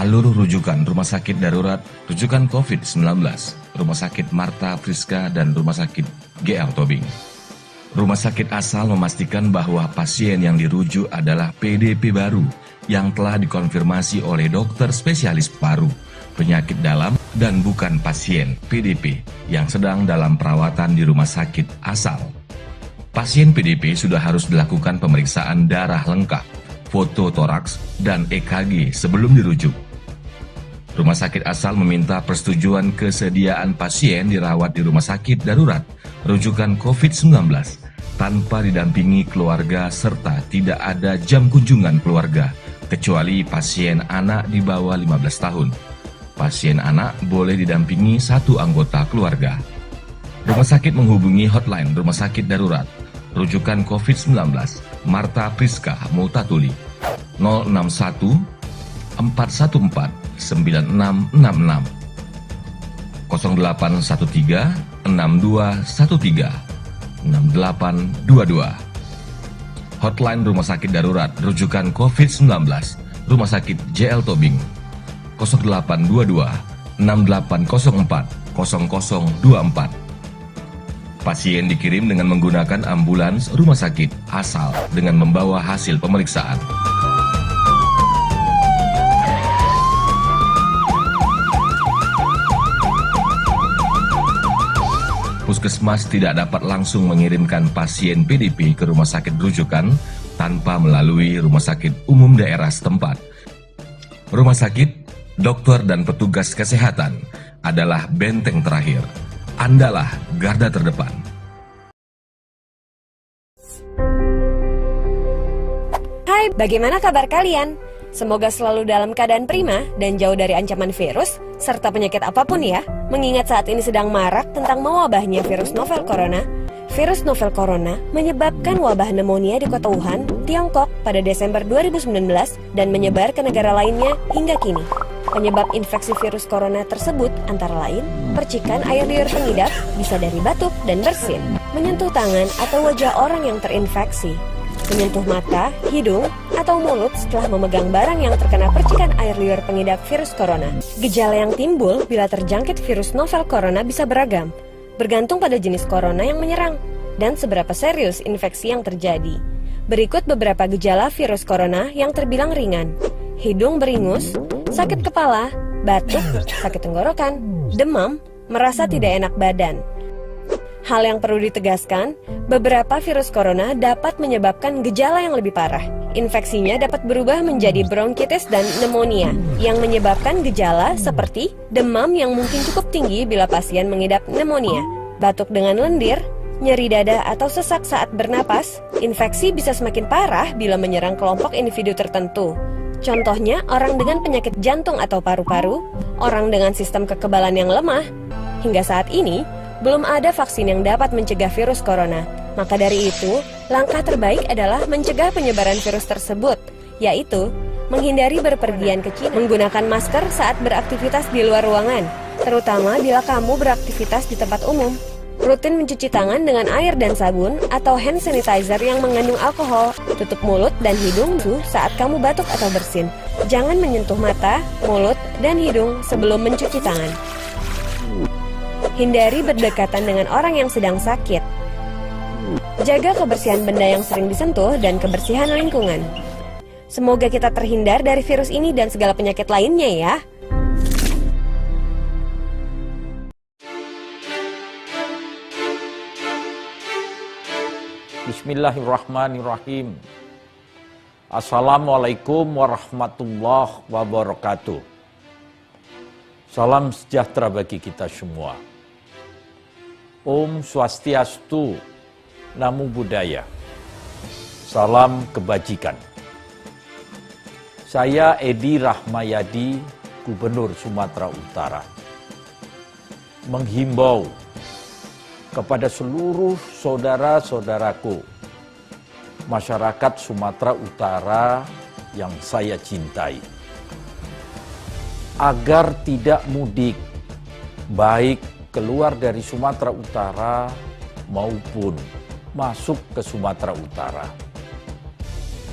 alur rujukan Rumah Sakit Darurat Rujukan COVID-19, Rumah Sakit Marta Friska dan Rumah Sakit GL Tobing. Rumah sakit asal memastikan bahwa pasien yang dirujuk adalah PDP baru yang telah dikonfirmasi oleh dokter spesialis paru, penyakit dalam, dan bukan pasien PDP yang sedang dalam perawatan di rumah sakit asal. Pasien PDP sudah harus dilakukan pemeriksaan darah lengkap, foto toraks, dan EKG sebelum dirujuk. Rumah sakit asal meminta persetujuan kesediaan pasien dirawat di rumah sakit darurat rujukan COVID-19 tanpa didampingi keluarga serta tidak ada jam kunjungan keluarga kecuali pasien anak di bawah 15 tahun. Pasien anak boleh didampingi satu anggota keluarga. Rumah sakit menghubungi hotline Rumah Sakit Darurat rujukan COVID-19 Marta Friska Multatuli 061 414 9666 0813 6213 6822. Hotline Rumah Sakit Darurat rujukan COVID-19 Rumah Sakit JL Tobing 0822 6804 0024. Pasien dikirim dengan menggunakan ambulans rumah sakit asal dengan membawa hasil pemeriksaan. Puskesmas tidak dapat langsung mengirimkan pasien PDP ke rumah sakit rujukan tanpa melalui rumah sakit umum daerah setempat. Rumah sakit, dokter dan petugas kesehatan adalah benteng terakhir. Andalah garda terdepan. Hai, bagaimana kabar kalian? Semoga selalu dalam keadaan prima dan jauh dari ancaman virus serta penyakit apapun ya. Mengingat saat ini sedang marak tentang mewabahnya virus novel corona. Virus novel corona menyebabkan wabah pneumonia di kota Wuhan, Tiongkok pada Desember 2019 dan menyebar ke negara lainnya hingga kini. Penyebab infeksi virus corona tersebut antara lain percikan air liur pengidap bisa dari batuk dan bersin, menyentuh tangan atau wajah orang yang terinfeksi, menyentuh mata, hidung, atau mulut setelah memegang barang yang terkena percikan air liur pengidap virus corona. Gejala yang timbul bila terjangkit virus novel corona bisa beragam, bergantung pada jenis corona yang menyerang dan seberapa serius infeksi yang terjadi. Berikut beberapa gejala virus corona yang terbilang ringan: hidung beringus, sakit kepala, batuk, sakit tenggorokan, demam, merasa tidak enak badan. Hal yang perlu ditegaskan, beberapa virus corona dapat menyebabkan gejala yang lebih parah. Infeksinya dapat berubah menjadi bronkitis dan pneumonia, yang menyebabkan gejala seperti demam yang mungkin cukup tinggi bila pasien mengidap pneumonia, batuk dengan lendir, nyeri dada atau sesak saat bernapas. Infeksi bisa semakin parah bila menyerang kelompok individu tertentu. Contohnya, orang dengan penyakit jantung atau paru-paru, orang dengan sistem kekebalan yang lemah. Hingga saat ini, belum ada vaksin yang dapat mencegah virus corona. Maka dari itu, langkah terbaik adalah mencegah penyebaran virus tersebut, yaitu menghindari berpergian ke Cina, menggunakan masker saat beraktivitas di luar ruangan, terutama bila kamu beraktivitas di tempat umum. Rutin mencuci tangan dengan air dan sabun atau hand sanitizer yang mengandung alkohol. Tutup mulut dan hidung saat kamu batuk atau bersin. Jangan menyentuh mata, mulut, dan hidung sebelum mencuci tangan. Hindari berdekatan dengan orang yang sedang sakit. Jaga kebersihan benda yang sering disentuh dan kebersihan lingkungan. Semoga kita terhindar dari virus ini dan segala penyakit lainnya ya. Bismillahirrahmanirrahim. Assalamualaikum warahmatullahi wabarakatuh. Salam sejahtera bagi kita semua. Om Swastiastu, Namo Buddhaya. Salam kebajikan. Saya Edi Rahmayadi, Gubernur Sumatera Utara, menghimbau kepada seluruh saudara-saudaraku masyarakat Sumatera Utara yang saya cintai agar tidak mudik, baik keluar dari Sumatera Utara maupun masuk ke Sumatera Utara.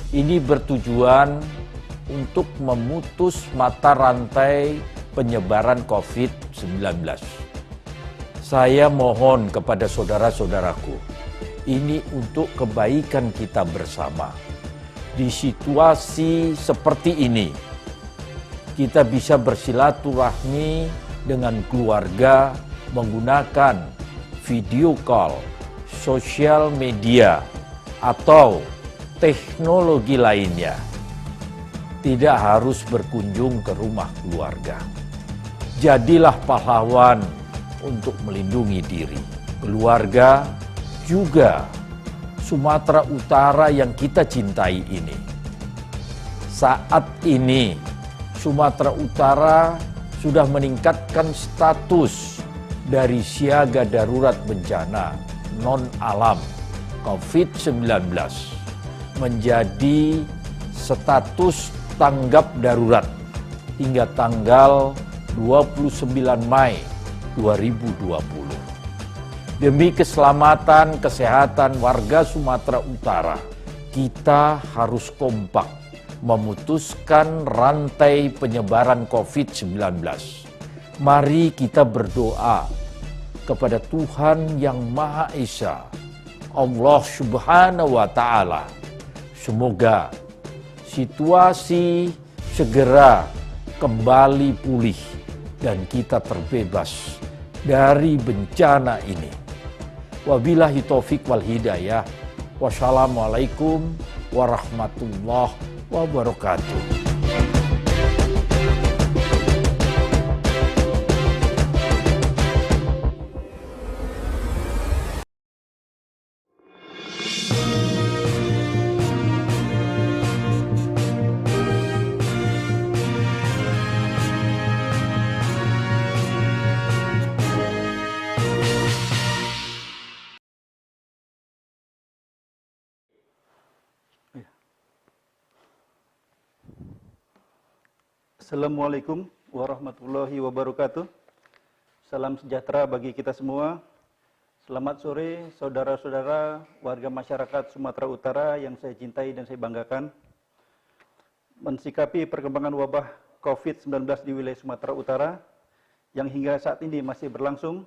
Ini bertujuan untuk memutus mata rantai penyebaran COVID-19. Saya mohon kepada saudara-saudaraku, ini untuk kebaikan kita bersama. Di situasi seperti ini, kita bisa bersilaturahmi dengan keluarga menggunakan video call, sosial media, atau teknologi lainnya. Tidak harus berkunjung ke rumah keluarga. Jadilah pahlawan untuk melindungi diri, keluarga, juga Sumatera Utara yang kita cintai ini. Saat ini, Sumatera Utara sudah meningkatkan status dari siaga darurat bencana non-alam COVID-19 menjadi status tanggap darurat hingga tanggal 29 Mei 2020. Demi keselamatan kesehatan warga Sumatera Utara, kita harus kompak memutuskan rantai penyebaran COVID-19. Mari kita berdoa kepada Tuhan yang Maha Esa, Allah Subhanahu wa Ta'ala. Semoga situasi segera kembali pulih dan kita terbebas dari bencana ini. Wabillahi taufik wal hidayah. Wassalamualaikum warahmatullahi wabarakatuh. Assalamualaikum warahmatullahi wabarakatuh. Salam sejahtera bagi kita semua. Selamat sore saudara-saudara warga masyarakat Sumatera Utara yang saya cintai dan saya banggakan. Mensikapi perkembangan wabah COVID-19 di wilayah Sumatera Utara yang hingga saat ini masih berlangsung,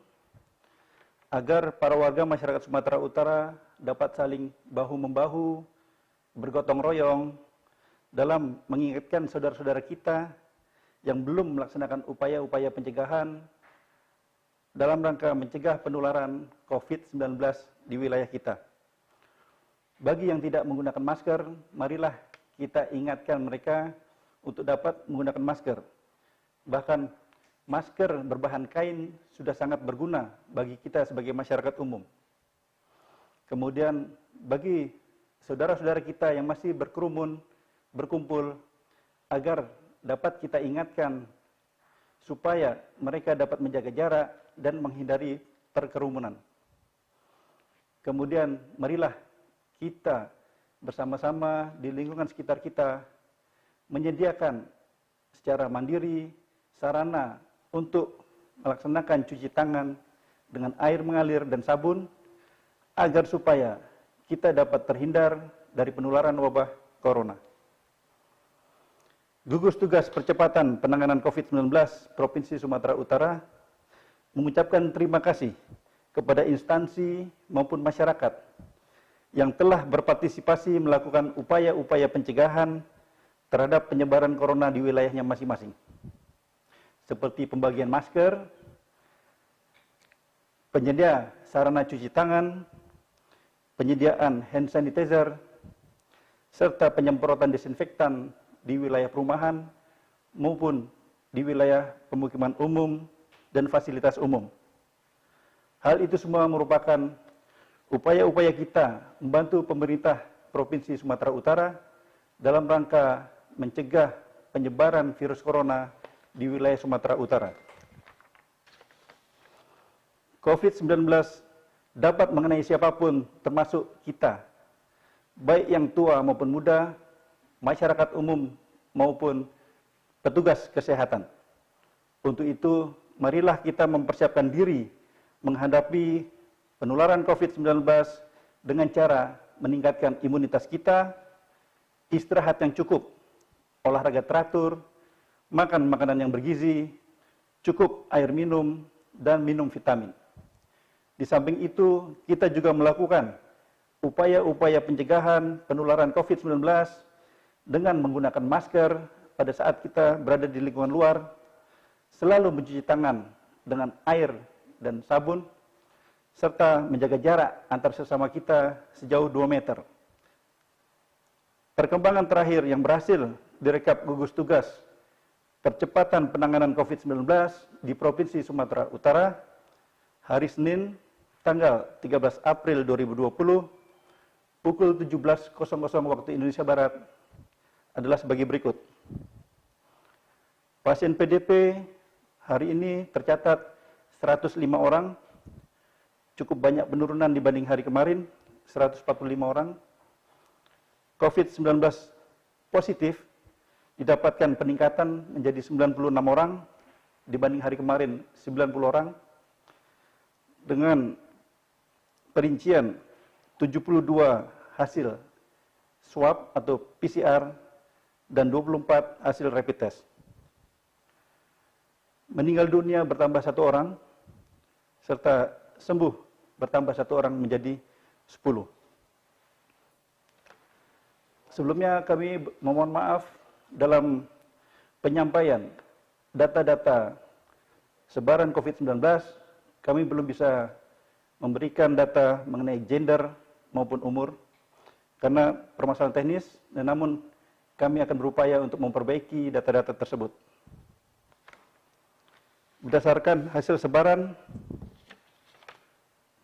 agar para warga masyarakat Sumatera Utara dapat saling bahu-membahu, bergotong royong dalam mengingatkan saudara-saudara kita yang belum melaksanakan upaya-upaya pencegahan dalam rangka mencegah penularan COVID-19 di wilayah kita. Bagi yang tidak menggunakan masker, marilah kita ingatkan mereka untuk dapat menggunakan masker. Bahkan masker berbahan kain sudah sangat berguna bagi kita sebagai masyarakat umum. Kemudian bagi saudara-saudara kita yang masih berkerumun, berkumpul, agar dapat kita ingatkan supaya mereka dapat menjaga jarak dan menghindari perkerumunan. Kemudian marilah kita bersama-sama di lingkungan sekitar kita menyediakan secara mandiri sarana untuk melaksanakan cuci tangan dengan air mengalir dan sabun agar supaya kita dapat terhindar dari penularan wabah corona. Gugus Tugas Percepatan Penanganan COVID-19 Provinsi Sumatera Utara mengucapkan terima kasih kepada instansi maupun masyarakat yang telah berpartisipasi melakukan upaya-upaya pencegahan terhadap penyebaran corona di wilayahnya masing-masing. Seperti pembagian masker, penyedia sarana cuci tangan, penyediaan hand sanitizer, serta penyemprotan desinfektan di wilayah perumahan maupun di wilayah pemukiman umum dan fasilitas umum. Hal itu semua merupakan upaya-upaya kita membantu pemerintah Provinsi Sumatera Utara dalam rangka mencegah penyebaran virus corona di wilayah Sumatera Utara. COVID-19 dapat mengenai siapapun termasuk kita, baik yang tua maupun muda, masyarakat umum maupun petugas kesehatan. Untuk itu, marilah kita mempersiapkan diri menghadapi penularan COVID-19 dengan cara meningkatkan imunitas kita, istirahat yang cukup, olahraga teratur, makan makanan yang bergizi, cukup air minum, dan minum vitamin. Di samping itu, kita juga melakukan upaya-upaya pencegahan penularan COVID-19 dengan menggunakan masker pada saat kita berada di lingkungan luar, selalu mencuci tangan dengan air dan sabun, serta menjaga jarak antar sesama kita sejauh 2 meter. Perkembangan terakhir yang berhasil direkap gugus tugas percepatan penanganan COVID-19 di Provinsi Sumatera Utara hari Senin tanggal 13 April 2020 pukul 17.00 waktu Indonesia Barat adalah sebagai berikut. Pasien PDP hari ini tercatat 105 orang, cukup banyak penurunan dibanding hari kemarin, 145 orang. COVID-19 positif didapatkan peningkatan menjadi 96 orang dibanding hari kemarin 90 orang, dengan perincian 72 hasil swab atau PCR dan 24 hasil rapid test. Meninggal dunia bertambah 1 orang, serta sembuh bertambah 1 orang menjadi 10. Sebelumnya kami memohon maaf dalam penyampaian data-data sebaran COVID-19, kami belum bisa memberikan data mengenai gender maupun umur, karena permasalahan teknis, namun kami akan berupaya untuk memperbaiki data-data tersebut. Berdasarkan hasil sebaran,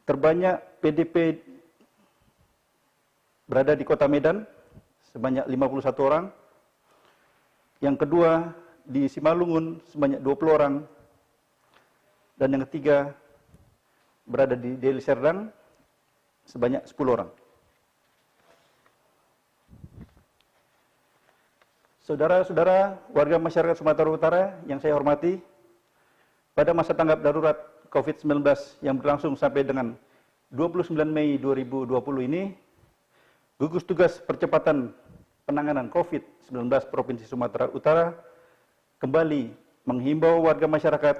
terbanyak PDP berada di Kota Medan, sebanyak 51 orang. Yang kedua, di Simalungun, sebanyak 20 orang. Dan yang ketiga, berada di Deli Serdang, sebanyak 10 orang. Saudara-saudara warga masyarakat Sumatera Utara yang saya hormati, pada masa tanggap darurat COVID-19 yang berlangsung sampai dengan 29 Mei 2020 ini, gugus tugas percepatan penanganan COVID-19 Provinsi Sumatera Utara kembali menghimbau warga masyarakat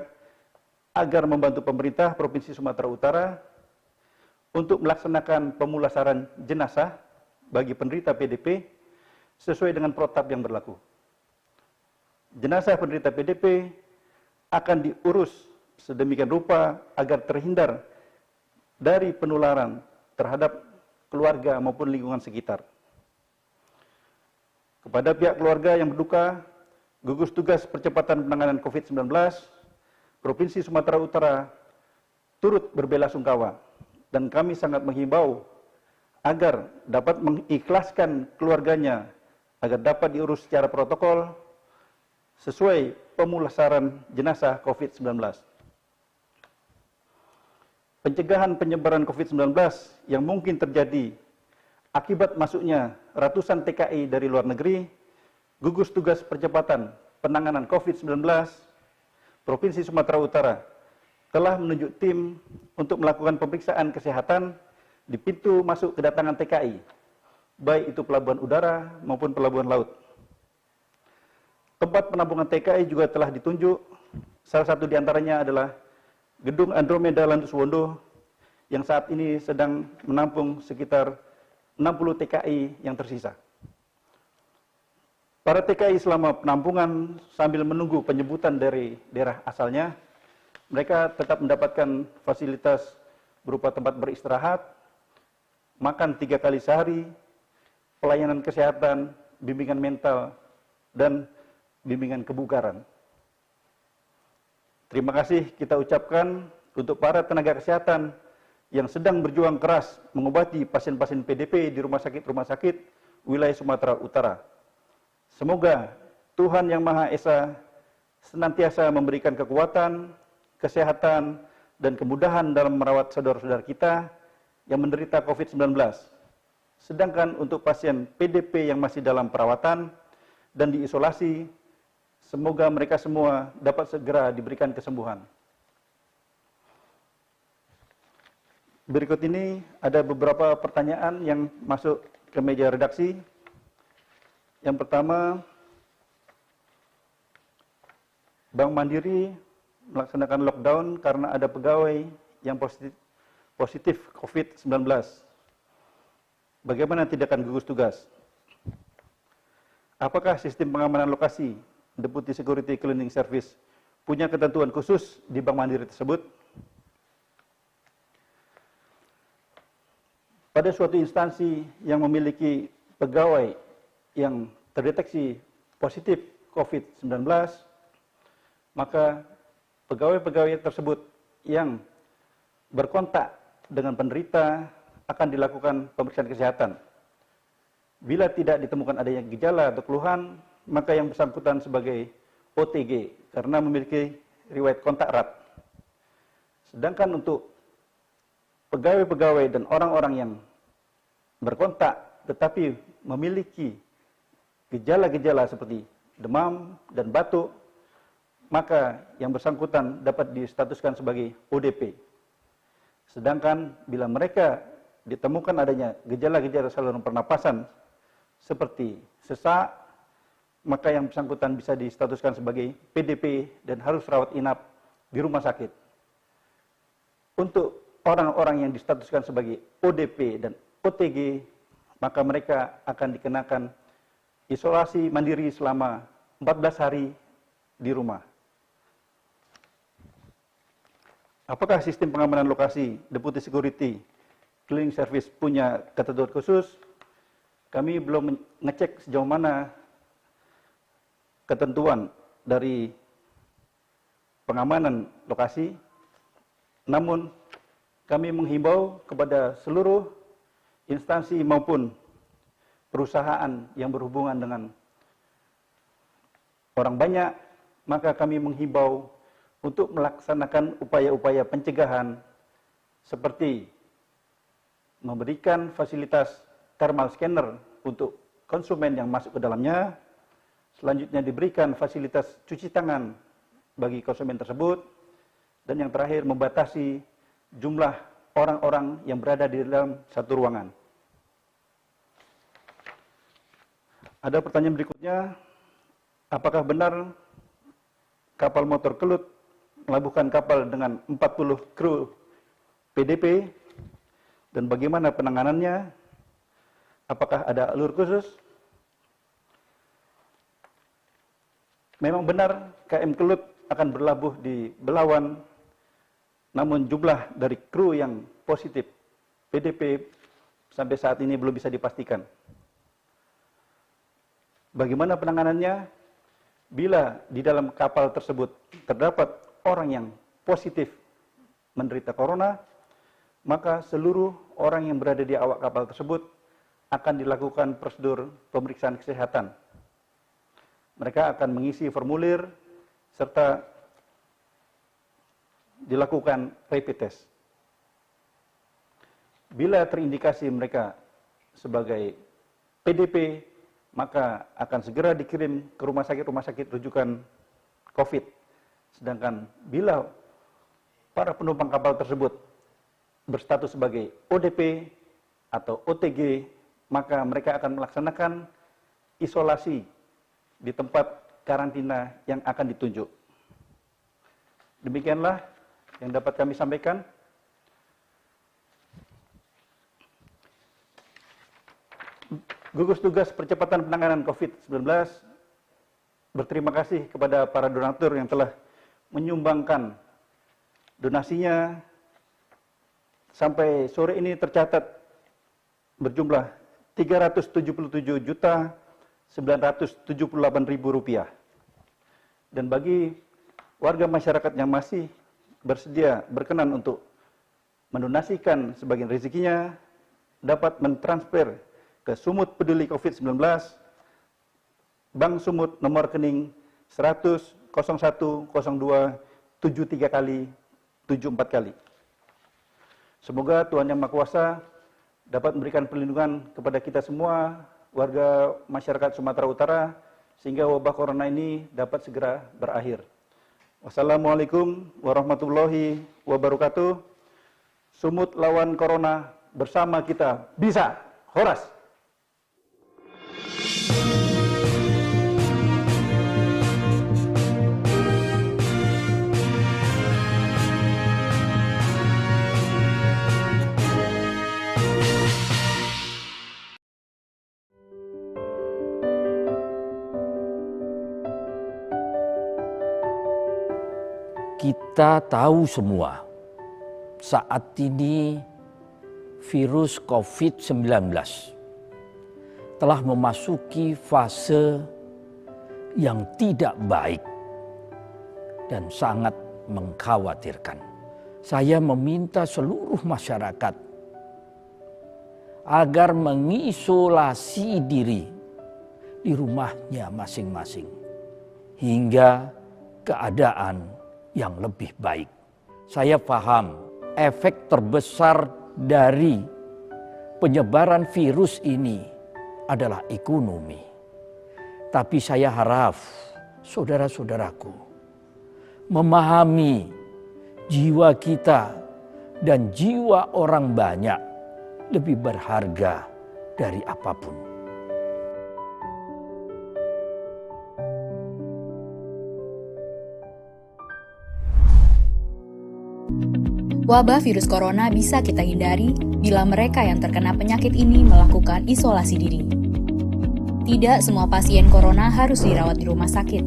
agar membantu pemerintah Provinsi Sumatera Utara untuk melaksanakan pemulasaran jenazah bagi penderita PDP sesuai dengan protap yang berlaku. Jenazah penderita PDP akan diurus sedemikian rupa agar terhindar dari penularan terhadap keluarga maupun lingkungan sekitar. Kepada pihak keluarga yang berduka, gugus tugas percepatan penanganan COVID-19 Provinsi Sumatera Utara turut berbelasungkawa, dan kami sangat menghimbau agar dapat mengikhlaskan keluarganya agar dapat diurus secara protokol sesuai pemulasaran jenazah COVID-19. Pencegahan penyebaran COVID-19 yang mungkin terjadi akibat masuknya ratusan TKI dari luar negeri, gugus tugas percepatan penanganan COVID-19 Provinsi Sumatera Utara telah menunjuk tim untuk melakukan pemeriksaan kesehatan di pintu masuk kedatangan TKI, baik itu pelabuhan udara maupun pelabuhan laut. Tempat penampungan TKI juga telah ditunjuk, salah satu diantaranya adalah Gedung Andromeda Landus Wondo yang saat ini sedang menampung sekitar 60 TKI yang tersisa. Para TKI selama penampungan sambil menunggu penyebutan dari daerah asalnya, mereka tetap mendapatkan fasilitas berupa tempat beristirahat, makan 3 kali sehari, pelayanan kesehatan, bimbingan mental, dan bimbingan kebugaran. Terima kasih kita ucapkan untuk para tenaga kesehatan yang sedang berjuang keras mengobati pasien-pasien PDP di rumah sakit wilayah Sumatera Utara. Semoga Tuhan Yang Maha Esa senantiasa memberikan kekuatan, kesehatan, dan kemudahan dalam merawat saudara-saudara kita yang menderita COVID-19. Sedangkan untuk pasien PDP yang masih dalam perawatan dan diisolasi, semoga mereka semua dapat segera diberikan kesembuhan. Berikut ini ada beberapa pertanyaan yang masuk ke meja redaksi. Yang pertama, Bank Mandiri melaksanakan lockdown karena ada pegawai yang positif COVID-19. Bagaimana tindakan gugus tugas? Apakah sistem pengamanan lokasi Deputy Security Cleaning Service punya ketentuan khusus di Bank Mandiri tersebut? Pada suatu instansi yang memiliki pegawai yang terdeteksi positif COVID-19, maka pegawai-pegawai tersebut yang berkontak dengan penderita akan dilakukan pemeriksaan kesehatan. Bila tidak ditemukan adanya gejala atau keluhan, maka yang bersangkutan sebagai OTG karena memiliki riwayat kontak erat. Sedangkan untuk pegawai-pegawai dan orang-orang yang berkontak tetapi memiliki gejala-gejala seperti demam dan batuk, maka yang bersangkutan dapat distatuskan sebagai ODP. Sedangkan bila mereka ditemukan adanya gejala-gejala saluran pernapasan seperti sesak, maka yang bersangkutan bisa distatuskan sebagai PDP dan harus rawat inap di rumah sakit. Untuk orang-orang yang distatuskan sebagai ODP dan OTG, maka mereka akan dikenakan isolasi mandiri selama 14 hari di rumah. Apakah sistem pengamanan lokasi Deputy Security Cleaning Service punya ketentuan khusus? Kami belum ngecek sejauh mana ketentuan dari pengamanan lokasi. Namun kami menghimbau kepada seluruh instansi maupun perusahaan yang berhubungan dengan orang banyak, maka kami menghimbau untuk melaksanakan upaya-upaya pencegahan seperti memberikan fasilitas thermal scanner untuk konsumen yang masuk ke dalamnya, selanjutnya diberikan fasilitas cuci tangan bagi konsumen tersebut, dan yang terakhir membatasi jumlah orang-orang yang berada di dalam satu ruangan. Ada pertanyaan berikutnya, apakah benar kapal motor Kelut melabuhkan kapal dengan 40 kru PDP, dan bagaimana penanganannya? Apakah ada alur khusus? Memang benar KM Kelut akan berlabuh di Belawan, namun jumlah dari kru yang positif PDP sampai saat ini belum bisa dipastikan. Bagaimana penanganannya? Bila di dalam kapal tersebut terdapat orang yang positif menderita corona, maka seluruh orang yang berada di awak kapal tersebut akan dilakukan prosedur pemeriksaan kesehatan. Mereka akan mengisi formulir serta dilakukan rapid test. Bila terindikasi mereka sebagai PDP, maka akan segera dikirim ke rumah sakit rujukan COVID. Sedangkan bila para penumpang kapal tersebut berstatus sebagai ODP atau OTG, maka mereka akan melaksanakan isolasi di tempat karantina yang akan ditunjuk. Demikianlah yang dapat kami sampaikan. Gugus Tugas Percepatan Penanganan COVID-19 berterima kasih kepada para donatur yang telah menyumbangkan donasinya. Sampai sore ini tercatat berjumlah Rp377.978.000. Dan bagi warga masyarakat yang masih bersedia berkenan untuk mendonasikan sebagian rezekinya, dapat mentransfer ke Sumut Peduli COVID-19, Bank Sumut nomor rekening 100010273 kali 74 kali. Semoga Tuhan Yang Maha Kuasa dapat memberikan perlindungan kepada kita semua, warga masyarakat Sumatera Utara, sehingga wabah corona ini dapat segera berakhir. Wassalamualaikum warahmatullahi wabarakatuh. Sumut lawan corona, bersama kita bisa. Horas. Kita tahu semua, saat ini virus COVID-19 telah memasuki fase yang tidak baik dan sangat mengkhawatirkan. Saya meminta seluruh masyarakat agar mengisolasi diri di rumahnya masing-masing hingga keadaan yang lebih baik. Saya paham efek terbesar dari penyebaran virus ini adalah ekonomi. Tapi saya harap saudara-saudaraku memahami jiwa kita dan jiwa orang banyak lebih berharga dari apapun. Wabah virus corona bisa kita hindari bila mereka yang terkena penyakit ini melakukan isolasi diri. Tidak semua pasien corona harus dirawat di rumah sakit.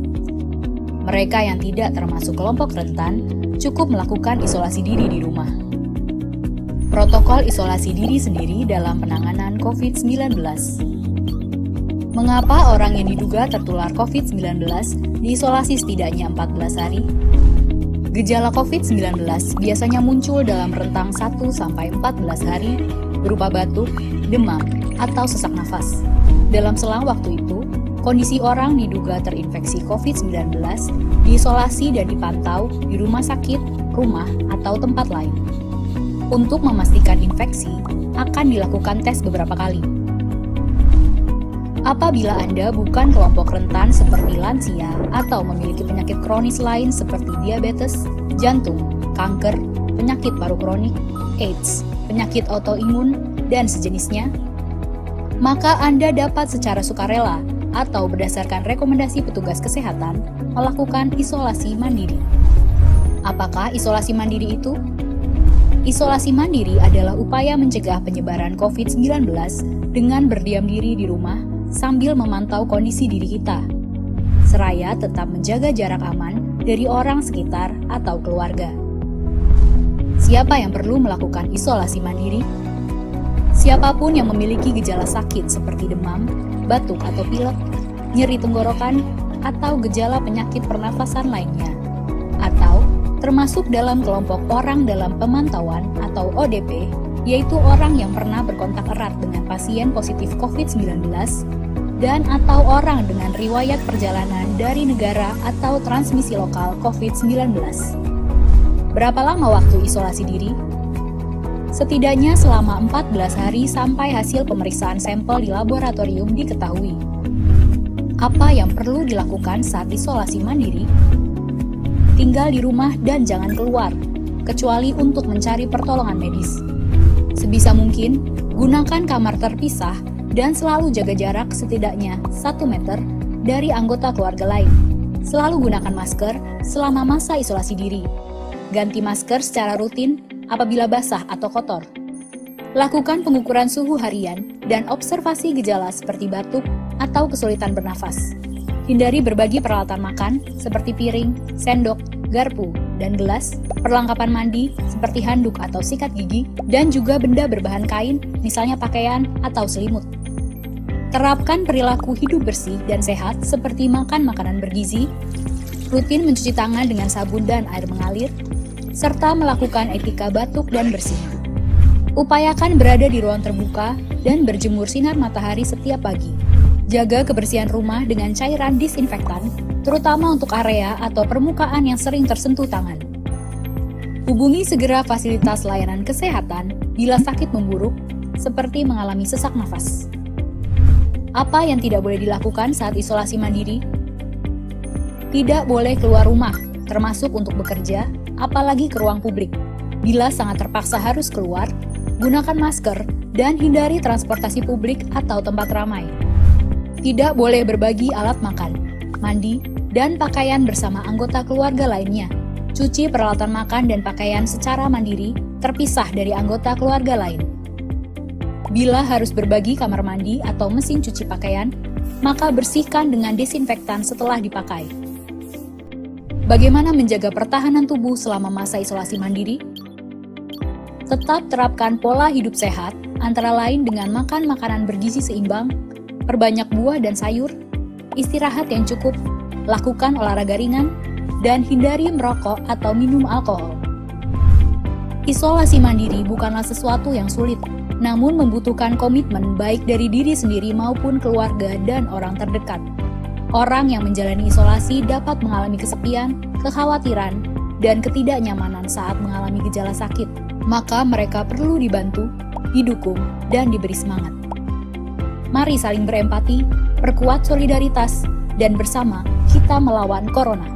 Mereka yang tidak termasuk kelompok rentan cukup melakukan isolasi diri di rumah. Protokol isolasi diri sendiri dalam penanganan COVID-19. Mengapa orang yang diduga tertular COVID-19 diisolasi setidaknya 14 hari? Gejala COVID-19 biasanya muncul dalam rentang 1-14 hari berupa batuk, demam, atau sesak nafas. Dalam selang waktu itu, kondisi orang diduga terinfeksi COVID-19 diisolasi dan dipantau di rumah sakit, rumah, atau tempat lain. Untuk memastikan infeksi, akan dilakukan tes beberapa kali. Apabila Anda bukan kelompok rentan seperti lansia atau memiliki penyakit kronis lain seperti diabetes, jantung, kanker, penyakit paru kronik, AIDS, penyakit autoimun, dan sejenisnya, maka Anda dapat secara sukarela atau berdasarkan rekomendasi petugas kesehatan melakukan isolasi mandiri. Apakah isolasi mandiri itu? Isolasi mandiri adalah upaya mencegah penyebaran COVID-19 dengan berdiam diri di rumah sambil memantau kondisi diri kita, seraya tetap menjaga jarak aman dari orang sekitar atau keluarga. Siapa yang perlu melakukan isolasi mandiri? Siapapun yang memiliki gejala sakit seperti demam, batuk atau pilek, nyeri tenggorokan, atau gejala penyakit pernafasan lainnya, atau termasuk dalam kelompok orang dalam pemantauan atau ODP, yaitu orang yang pernah berkontak erat dengan pasien positif COVID-19 dan atau orang dengan riwayat perjalanan dari negara atau transmisi lokal COVID-19. Berapa lama waktu isolasi diri? Setidaknya selama 14 hari sampai hasil pemeriksaan sampel di laboratorium diketahui. Apa yang perlu dilakukan saat isolasi mandiri? Tinggal di rumah dan jangan keluar, kecuali untuk mencari pertolongan medis. Sebisa mungkin, gunakan kamar terpisah dan selalu jaga jarak setidaknya 1 meter dari anggota keluarga lain. Selalu gunakan masker selama masa isolasi diri. Ganti masker secara rutin apabila basah atau kotor. Lakukan pengukuran suhu harian dan observasi gejala seperti batuk atau kesulitan bernafas. Hindari berbagi peralatan makan seperti piring, sendok, garpu, dan gelas, perlengkapan mandi seperti handuk atau sikat gigi, dan juga benda berbahan kain, misalnya pakaian atau selimut. Terapkan perilaku hidup bersih dan sehat seperti makan makanan bergizi, rutin mencuci tangan dengan sabun dan air mengalir, serta melakukan etika batuk dan bersih. Upayakan berada di ruang terbuka dan berjemur sinar matahari setiap pagi. Jaga kebersihan rumah dengan cairan disinfektan, terutama untuk area atau permukaan yang sering tersentuh tangan. Hubungi segera fasilitas layanan kesehatan bila sakit memburuk, seperti mengalami sesak nafas. Apa yang tidak boleh dilakukan saat isolasi mandiri? Tidak boleh keluar rumah, termasuk untuk bekerja, apalagi ke ruang publik. Bila sangat terpaksa harus keluar, gunakan masker dan hindari transportasi publik atau tempat ramai. Tidak boleh berbagi alat makan, mandi, dan pakaian bersama anggota keluarga lainnya. Cuci peralatan makan dan pakaian secara mandiri, terpisah dari anggota keluarga lain. Bila harus berbagi kamar mandi atau mesin cuci pakaian, maka bersihkan dengan desinfektan setelah dipakai. Bagaimana menjaga pertahanan tubuh selama masa isolasi mandiri? Tetap terapkan pola hidup sehat, antara lain dengan makan makanan bergizi seimbang, perbanyak buah dan sayur, istirahat yang cukup, lakukan olahraga ringan, dan hindari merokok atau minum alkohol. Isolasi mandiri bukanlah sesuatu yang sulit, namun membutuhkan komitmen baik dari diri sendiri maupun keluarga dan orang terdekat. Orang yang menjalani isolasi dapat mengalami kesepian, kekhawatiran, dan ketidaknyamanan saat mengalami gejala sakit. Maka mereka perlu dibantu, didukung, dan diberi semangat. Mari saling berempati, perkuat solidaritas, dan bersama kita melawan corona.